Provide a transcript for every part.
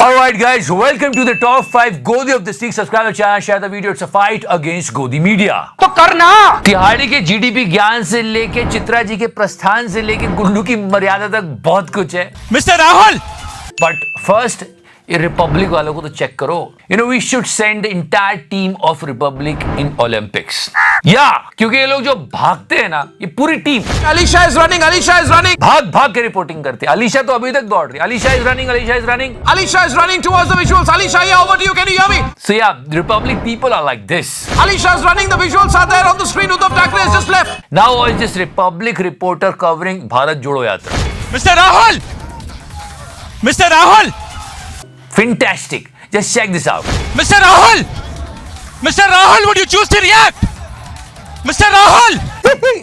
Alright guys, welcome to the top 5 Godi of this week. Subscribe to the channel, share the video. It's a fight against Godi media. तो करना। तिहाड़ी के GDP ज्ञान से लेके चित्रा जी के प्रस्थान से लेके गुल्लू की मर्यादा तक बहुत कुछ है मिस्टर राहुल। बट फर्स्ट ये रिपब्लिक वालों को तो चेक करो. You know we should send the entire team of Republic in Olympics. या क्योंकि ये लोग जो भागते हैं ना, ये पूरी team Alisha is running, Alisha is running, भाग भाग के रिपोर्टिंग करते हैं. अलीशा तो अभी तक दौड़ रही है. Alisha is running, Alisha is running, Alisha is running towards the visuals. Alisha, yeah, over to you. Can you hear me? So yeah, Republic people are like this. Alisha is running. The visuals are there on the screen. Uddhav Thackeray has just left. Now is this Republic reporter covering Bharat Jodo Yatra. Mr. Rahul. Mr. Rahul. Fantastic. Just check this out. Mr. Rahul. Mr. Rahul, would you choose to react? Mr. Rahul.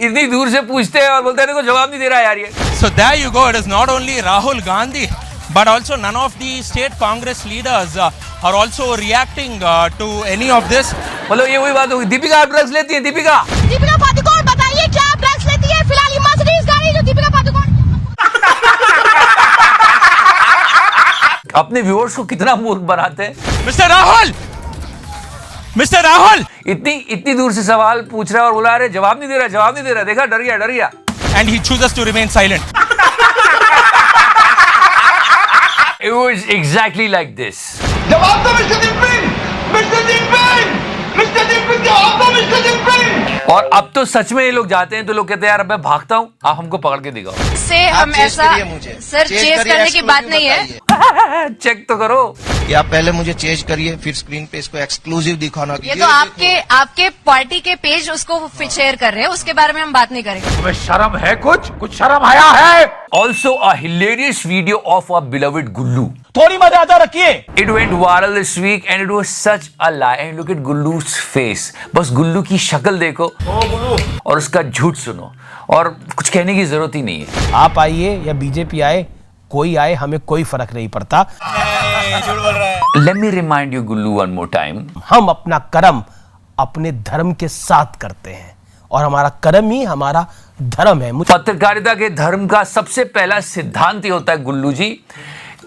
इतनी दूर से पूछते हैं और बोलते हैं को जवाब नहीं दे रहा यार ये. So there you go. It is not only Rahul Gandhi, but also none of the state Congress leaders are also reacting to any of this. मतलब ये वही बात होगी. दीपिका ड्रग्स लेती है. दीपिका पादुकोण बताइए क्या ड्रग्स लेती है. फिलहाल ये मर्सिडीज गाड़ी जो दीपिका पादुकोण अपने व्यूअर्स को कितना मूर्ख बनाते हैं. मिस्टर राहुल, मिस्टर राहुल, इतनी दूर से सवाल पूछ रहा है और बोला अरे जवाब नहीं दे रहा, जवाब नहीं दे रहा. देखा, डर गया. and he chooses to remain silent. It was exactly like this. जवाब दो mister Jinping, mister Jinping, mister Jinping, जवाब दो मिस्टर जिनपिंग. और अब तो सच में ये लोग जाते हैं तो लोग कहते हैं यार अब मैं भागता हूँ, आप हमको पकड़ के दिखाओ. से हम ऐसा सर चेस करने की बात नहीं है. चेक तो करो. या पहले मुझे चेंज करिए, फिर स्क्रीन पे इसको एक्सक्लूसिव दिखाना. ये तो आपके पार्टी के पेज उसको शेयर कर रहे हैं, उसके बारे में हम बात नहीं करेंगे. तुम्हें शर्म है? कुछ शर्म आया है? Also a hilarious video of our beloved Gullu. थोड़ी मर्यादा रखिए. It went viral this week and it was such a lie. And look at Gullu's face. बस गुल्लू की शक्ल देखो और उसका झूठ सुनो और कुछ कहने की जरूरत ही नहीं है. आप आइए या बीजेपी आए, कोई आए, हमें कोई फर्क नहीं पड़ता. झूठ बोल रहा है. Let me remind you Gullu one more time. हम अपना कर्म अपने धर्म के साथ करते हैं और हमारा कर्म ही हमारा धर्म है. पत्रकारिता के धर्म का सबसे पहला सिद्धांत ये होता है गुल्लू जी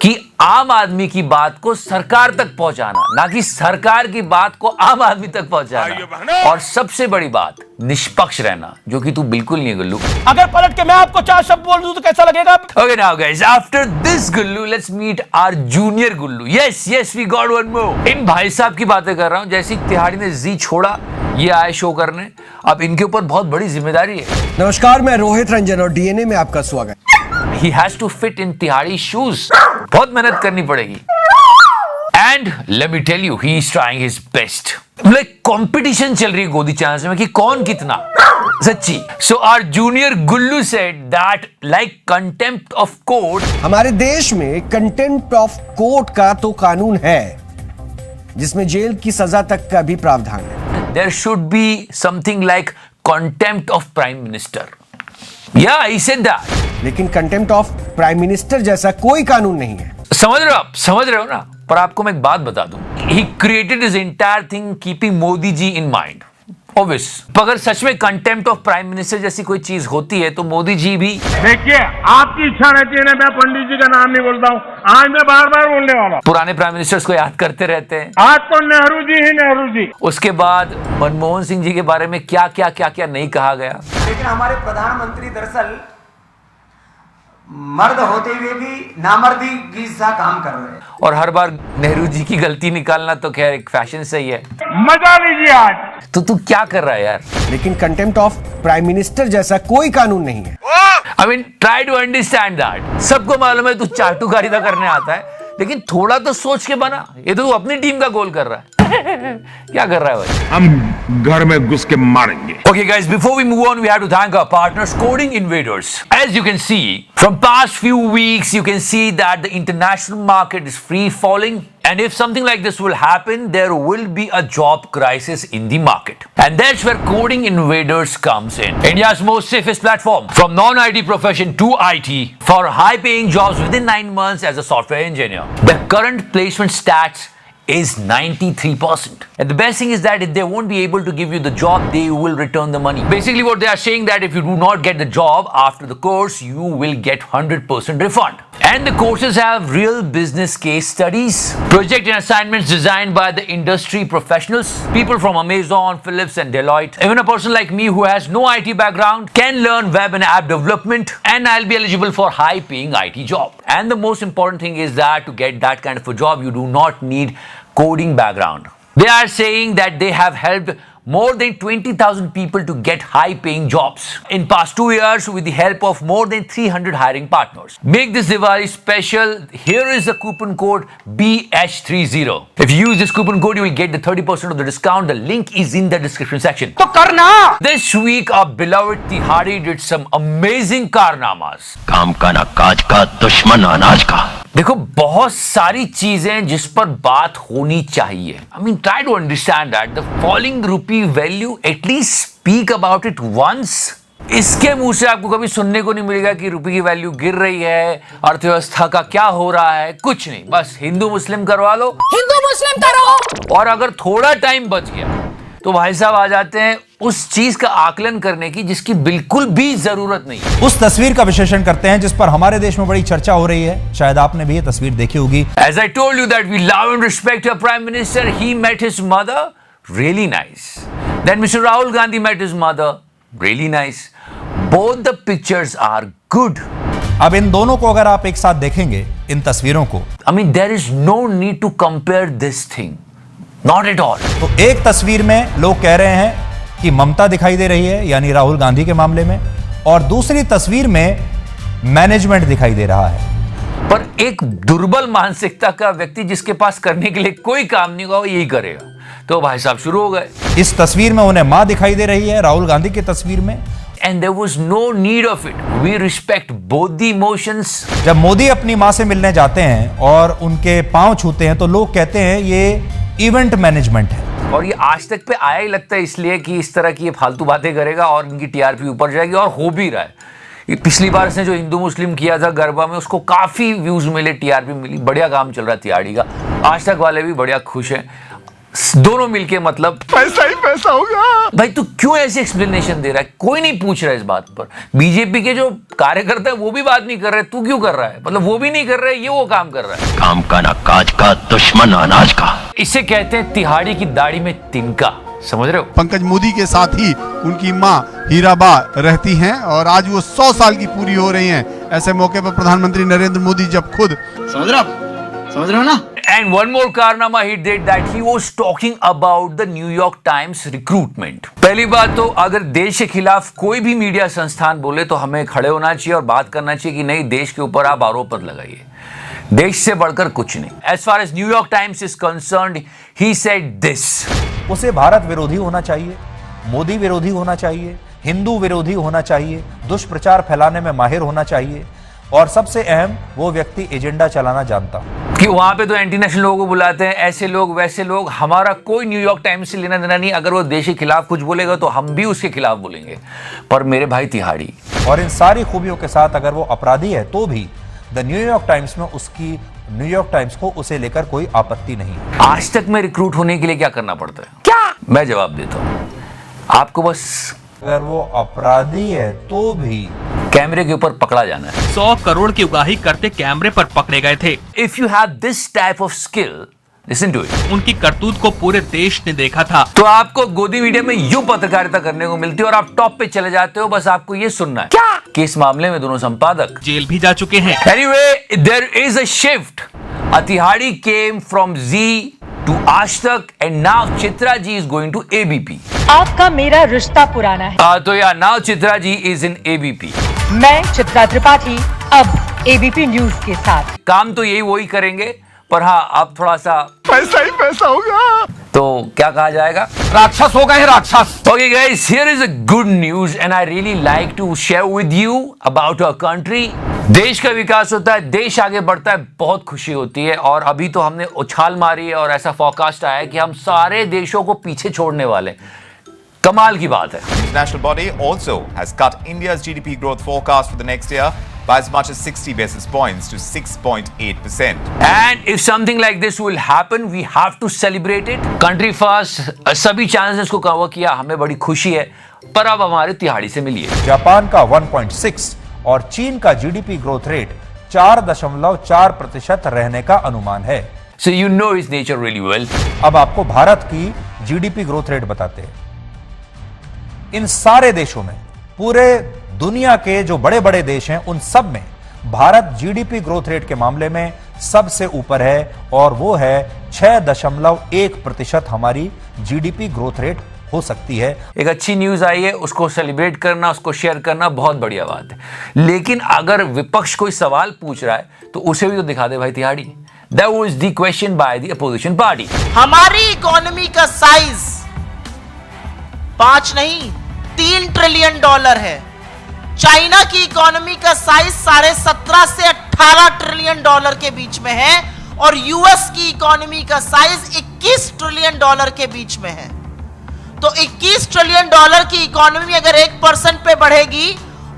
कि आम आदमी की बात को सरकार तक पहुंचाना, ना कि सरकार की बात को आम आदमी तक पहुंचाना. और सबसे बड़ी बात निष्पक्ष रहना, जो कि तू बिल्कुल नहीं है गुल्लू. अगर पलट के मैं आपको 4 शब्द बोल दूं तो कैसा लगेगा? Okay now guys, after this Gullu, let's meet our junior Gullu. Yes, we got one more. इन भाई साहब की बातें कर रहा हूँ. जैसे तिहाड़ी ने जी छोड़ा, ये आए शो करने. अब इनके ऊपर बहुत बड़ी जिम्मेदारी है. नमस्कार, मैं रोहित रंजन और डीएनए में आपका स्वागत. He has to fit in तिहाड़ी shoes. बहुत मेहनत करनी पड़ेगी. And let me tell you, he is trying his best. Like competition चल रही है गोदी चैनल में कि कौन कितना सच्ची. So our junior Gullu said that like contempt of court. हमारे देश में कंटेम्प्ट ऑफ कोर्ट का तो कानून है जिसमें जेल की सजा तक का भी प्रावधान है. There should be something like contempt of prime minister. Yeah, he said that. लेकिन कंटेम्प्ट ऑफ प्राइम मिनिस्टर जैसा कोई कानून नहीं है. समझ रहे हो ना. पर आपको मैं एक बात बता दूं. He created his entire thing keeping Modi ji in mind. Obvious. अगर सच में कंटेम्प्ट ऑफ प्राइम मिनिस्टर जैसी कोई चीज होती है तो मोदी जी भी. देखिए, आपकी इच्छा रहती है ना मैं पंडित जी का नाम नहीं बोलता हूँ, आज मैं बार बार बोलने वाला. पुराने प्राइम मिनिस्टर्स को याद करते रहते हैं. आज तो नेहरू जी ही नेहरू जी. उसके बाद मनमोहन सिंह जी के बारे में क्या नहीं कहा गया. लेकिन हमारे प्रधानमंत्री दरअसल मर्द होते हुए भी नामर्दी की सा काम कर रहे हैं. और हर बार नेहरू जी की गलती निकालना तो खैर एक फैशन सही है. मजा लीजिए आज. तो तू क्या कर रहा है यार. लेकिन कंटेम्प्ट ऑफ प्राइम मिनिस्टर जैसा कोई कानून नहीं है. I mean, try to understand that. सबको मालूम है तू चाटुकारिता करने आता है, लेकिन थोड़ा तो सोच के बना. ये तो तू अपनी टीम का गोल कर रहा है. क्या कर रहा है भाई. हम घर में घुस के मारेंगे. Okay guys, before we move on, we have to thank our partners, Coding Invaders. As you can see, from past few weeks, you can see that the international market is free falling. And if something like this will happen, there will be a job crisis in the market. And that's where Coding Invaders comes in. India's most safest platform. From non-IT profession to IT, for high-paying jobs within 9 months as a software engineer. The current placement stats is 93%. And the best thing is that if they won't be able to give you the job, they will return the money. Basically what they are saying that if you do not get the job after the course, you will get 100% refund. And the courses have real business case studies, project and assignments designed by the industry professionals, people from Amazon, Philips and Deloitte. Even a person like me who has no IT background can learn web and app development, and I'll be eligible for high paying IT job. And the most important thing is that to get that kind of a job, you do not need coding background. They are saying that they have helped more than 20,000 people to get high-paying jobs in past 2 years with the help of more than 300 hiring partners. Make this Diwali special. Here is the coupon code BH30. If you use this coupon code, you will get the 30% of the discount. The link is in the description section. तो करना This week, our beloved Tihadi did some amazing कारनामास. काम का ना काज का दुश्मन अनाज का। देखो बहुत सारी चीजें जिस पर बात होनी चाहिए. I mean, try to understand that the falling rupee value, at least speak about it once. इसके मुंह से आपको कभी सुनने को नहीं मिलेगा कि रुपये की वैल्यू गिर रही है, अर्थव्यवस्था का क्या हो रहा है, कुछ नहीं. बस हिंदू मुस्लिम करवा लो, हिंदू मुस्लिम करो. और अगर थोड़ा टाइम बच गया तो भाई साहब आ जाते हैं उस चीज का आकलन करने की जिसकी बिल्कुल भी जरूरत नहीं है. उस तस्वीर का विश्लेषण करते हैं जिस पर हमारे देश में बड़ी चर्चा हो रही है. शायद आपने भी ये तस्वीर देखी होगी. As I told you that we love and respect our Prime Minister, he met his mother, really nice. Then Mr. Rahul Gandhi met his mother, really nice. Both the pictures are good. अब इन दोनों को अगर आप एक साथ देखेंगे, इन तस्वीरों को, I mean, there is no need to compare this thing. Not at all. तो एक तस्वीर में लोग कह रहे हैं कि ममता दिखाई दे रही है, यानी राहुल गांधी के मामले में, और दूसरी तस्वीर में मैनेजमेंट दिखाई दे रहा है. पर एक दुर्बल मानसिकता का व्यक्ति जिसके पास करने के लिए कोई काम नहीं होगा वो यही करेगा. तो भाई साहब शुरू हो गए. इस तस्वीर में उन्हें मां दिखाई दे रही है, राहुल गांधी की तस्वीर में. And there was no need of it. We respect both the emotions. जब मोदी अपनी मां से मिलने जाते हैं और उनके पांव छूते हैं तो लोग कहते हैं ये इवेंट मैनेजमेंट है. और ये आज तक पे आया ही लगता है इसलिए कि इस तरह की ये फालतू बातें करेगा और इनकी टीआरपी ऊपर जाएगी, और हो भी रहा है. ये पिछली बार इसने जो हिंदू मुस्लिम किया था गरबा में, उसको काफी व्यूज मिले, टीआरपी मिली, बढ़िया काम चल रहा है तिहाड़ी का. आज तक वाले भी बढ़िया खुश हैं, दोनों मिलके. मतलब पैसा ही पैसा होगा. भाई तू क्यों ऐसे एक्सप्लेनेशन दे रहा है? कोई नहीं पूछ रहा है इस बात पर. बीजेपी के जो कार्यकर्ता है वो भी बात नहीं कर रहे, तू क्यों कर रहा है? मतलब वो भी नहीं कर रहे, ये वो काम कर रहा है. काम का ना काज का दुश्मन अनाज का. इसे कहते हैं तिहाड़ी की दाढ़ी में तिनका. समझ रहे हो? पंकज मोदी के साथ ही उनकी मां हीराबा रहती हैं और आज वो 100 साल की पूरी हो रही हैं. ऐसे मौके पर प्रधानमंत्री नरेंद्र मोदी जब खुद समझ रहे हो ना. And one more कारनामा he did that he was talking about the New York Times recruitment. पहली बात तो अगर देश के खिलाफ कोई भी मीडिया संस्थान बोले तो हमें खड़े होना चाहिए और बात करना चाहिए कि नहीं, देश के ऊपर आप आरोप मत लगाइए, देश से बढ़कर कुछ नहीं. As far as New York Times is concerned, he said this. उसे भारत विरोधी होना चाहिए, मोदी विरोधी होना चाहिए, हिंदू विरोधी होना चाहिए, दुष्प्रचार फैलाने में माहिर होना चाहिए, और सबसे अहम वो व्यक्ति एजेंडा चलाना जानता कि वहां पे तो एंटी नेशनल लोगों को बुलाते हैं, ऐसे लोग वैसे लोग. हमारा कोई न्यूयॉर्क टाइम्स से लेना देना नहीं. अगर वो देश के खिलाफ कुछ बोलेगा तो हम भी उसके खिलाफ बोलेंगे. पर मेरे भाई तिहाड़ी, और इन सारी खूबियों के साथ अगर वो अपराधी है तो भी द न्यूयॉर्क टाइम्स में उसकी न्यूयॉर्क टाइम्स को उसे लेकर कोई आपत्ति नहीं है. आज तक में रिक्रूट होने के लिए क्या करना पड़ता है? क्या? मैं जवाब देता हूं आपको. बस अगर वो अपराधी है तो भी कैमरे के ऊपर पकड़ा जाना है. 100 करोड़ की उगाही करते कैमरे पर पकड़े गए थे. If you have this type of skill, listen to it. उनकी करतूत को पूरे देश ने देखा था. तो आपको गोदी मीडिया में यूं पत्रकारिता करने को मिलती है और आप टॉप पे चले जाते हो. बस आपको ये सुनना है क्या कि इस मामले में दोनों संपादक जेल भी जा चुके हैं. Anyway, there is a shift. Atihadi came from Z to Aaj Tak and now Chitra ji is going to ABP. आपका मेरा रिश्ता पुराना है. तो या now Chitra ji is in ABP. मैं चित्रा त्रिपाठी अब एबीपी न्यूज के साथ. काम तो यही वही करेंगे, पर हाँ अब थोड़ा सा पैसा ही पैसा होगा. तो क्या कहा जाएगा? राक्षस हो गए राक्षस. Okay guys, here is a good news and I really like to share with you about our country. देश का विकास होता है, देश आगे बढ़ता है, बहुत खुशी होती है. और अभी तो हमने उछाल मारी है और ऐसा फोरकास्ट आया है कि हम सारे देशों को पीछे छोड़ने वाले. कमाल की बात है. International body also has cut India's GDP growth forecast for the next year. by as much as 60 basis points to 6.8%. And if something like this will happen, we have to celebrate it. Country first, सभी channels ने इसको cover किया, हमें बड़ी खुशी है, पर अब हमारे तिहाड़ी से मिलिए। जापान का 1.6 और चीन का जीडीपी ग्रोथ रेट 4.4% रहने का अनुमान है। So you know his nature really well. अब आपको भारत की जीडीपी ग्रोथ रेट बताते हैं। इन सारे देशों में, पूरे दुनिया के जो बड़े बड़े देश हैं, उन सब में भारत जीडीपी ग्रोथ रेट के मामले में सबसे ऊपर है, और वो है 6.1% हमारी जीडीपी ग्रोथ रेट हो सकती है। एक अच्छी न्यूज आई है, उसको सेलिब्रेट करना, उसको शेयर करना बहुत बढ़िया बात है। लेकिन अगर विपक्ष कोई सवाल पूछ रहा है तो उसे भी तो दिखा दे भाई तिहाड़ी। That was the question by the opposition party. हमारी इकोनॉमी का साइज 5 नहीं 3 ट्रिलियन डॉलर है। चाइना की इकोनॉमी का साइज 17.5 से 18 ट्रिलियन डॉलर के बीच में है, और यूएस की इकोनॉमी का साइज 21 ट्रिलियन डॉलर के बीच में है। तो 21 ट्रिलियन डॉलर की इकोनॉमी अगर 1% पे बढ़ेगी,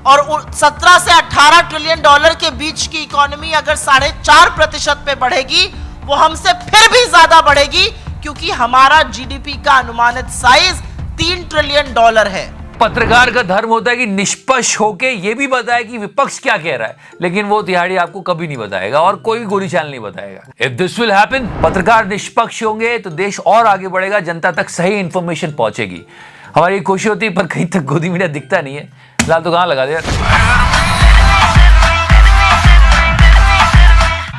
और 17 से 18 ट्रिलियन डॉलर के बीच की इकोनॉमी अगर 4.5% पे बढ़ेगी, वो हमसे फिर भी ज्यादा बढ़ेगी, क्योंकि हमारा जीडीपी का अनुमानित साइज 3 ट्रिलियन डॉलर है। पत्रकार का धर्म होता है कि निष्पक्ष होके ये भी बताए कि विपक्ष क्या कह रहा है, लेकिन वो तिहाड़ी आपको कभी नहीं बताएगा और कोई भी गोली चाल नहीं बताएगा। इफ दिस विल हैपन, पत्रकार निष्पक्ष होंगे तो देश और आगे बढ़ेगा, जनता तक सही इंफॉर्मेशन पहुंचेगी। हमारी कोशिश होती है, पर कहीं तक गोदी मीडिया दिखता नहीं है। फिलहाल तो कहां लगा दे यार।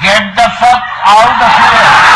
Get the fuck out of here.